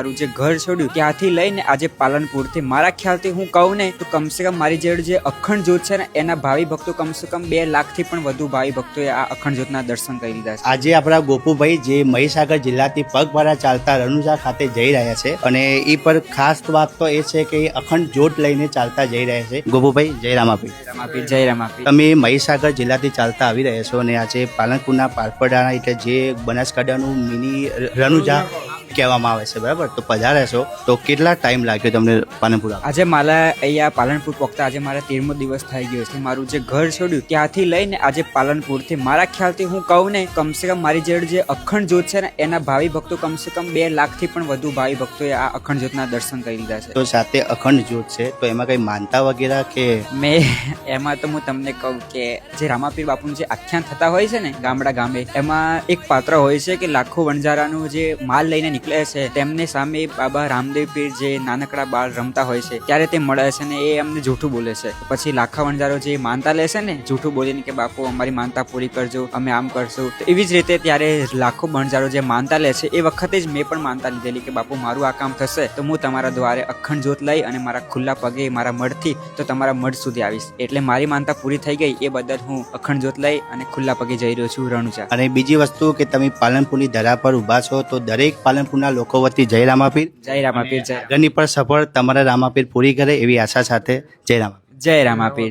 મારું જે ઘર છોડ્યું ત્યાંથી લઈને આજે પાલનપુરથી મારા ખ્યાલથી હું કહું ને તો કમસે કમ મારી જોડે જે અખંડ જ્યોત છે ને એના ભાવિ ભક્તો કમસે કમ 2 લાખથી પણ વધુ ભાવિ ભક્તોએ આ અખંડ જ્યોતના દર્શન કરી લીધા છે। આજે આપણા ગોપુભાઈ જે મહીસાગર જિલ્લાથી પગપાળા ચાલતા રણુજા ખાતે જઈ રહ્યા છે અને એ પર ખાસ વાત તો એ છે કે એ અખંડ જ્યોત લઈને ચાલતા જઈ રહ્યા છે। ગોપુભાઈ જય રામાપીર। રામાપીર જય રામાપીર। તમે મહીસાગર જિલ્લાથી ચાલતા આવી રહ્યા છો અને આજે પાલનપુરના પાલપડાના એટલે જે બનાસકાંઠાનું મિની રણુજા કહેવામાં આવે છે, બરાબર? તો પધાર્યા છો તો કેટલા ટાઈમ લાગ્યો તમને પાલનપુર આવવા? આજે મારા અહીંયા પાલનપુર પહોંચતા આજે મારા 13મો દિવસ થઈ ગયો છે। મારું જે ઘર છોડ્યું ત્યાંથી લઈને આજે પાલનપુરથી મારા ખ્યાલથી હું કહું ને કમસે કમ મારી જોડે જે અખંડ જ્યોત છે ને એના ભાવિ ભક્તો કમસે કમ 2 લાખથી પણ વધુ ભાવિ ભક્તોએ આ અખંડ જ્યોતના દર્શન કરી લીધા છે। તો સાથે અખંડ જ્યોત છે તો એમાં કઈ માનતા વગેરે કે મેં એમાં તો હું તમને કહું કે જે રામાપીર બાપુનું જે આખ્યાન થતા હોય છે ને ગામડા ગામે, એમાં એક પાત્ર હોય છે કે લાખો વણજારાનું જે માલ લઈને નીકળે છે તેમને સામે બાબા રામદેવ પીર જે નાનકડા બાળ રમતા હોય છે ત્યારે તે મળે છે ને એ એમને જૂઠું બોલે છે। પછી લાખા વણજારો જે માનતા લે છે ને જૂઠું બોલીને કે બાપુ અમારી માનતા પૂરી કરજો, અમે આમ કરશું, તો એવી જ રીતે ત્યારે લાખો વણજારો જે માનતા લે છે એ વખતે જ મેં પણ માનતા લીધેલી કે બાપુ મારું આ કામ થશે તો હું તમારા દ્વારે અખંડ જ્યોત લઈ અને મારા ખુલ્લા પગે મારા મઢથી તો તમારા મઢ સુધી આવીશ। એટલે મારી માનતા પૂરી થઈ ગઈ એ બદલ હું અખંડ જ્યોત લઈ અને ખુલ્લા પગે જઈ રહ્યો છું રણુજા। અને બીજી વસ્તુ કે તમે પાલનપુરની ધરા પર ઊભા છો તો દરેક પાલનપુરના લોકો વતી જય રામાપીર। જય રામાપીર। જય આગળની પર સફળ તમારા રામાપીર પૂરી કરે એવી આશા સાથે જય રામાપીર। જય રામાપીર।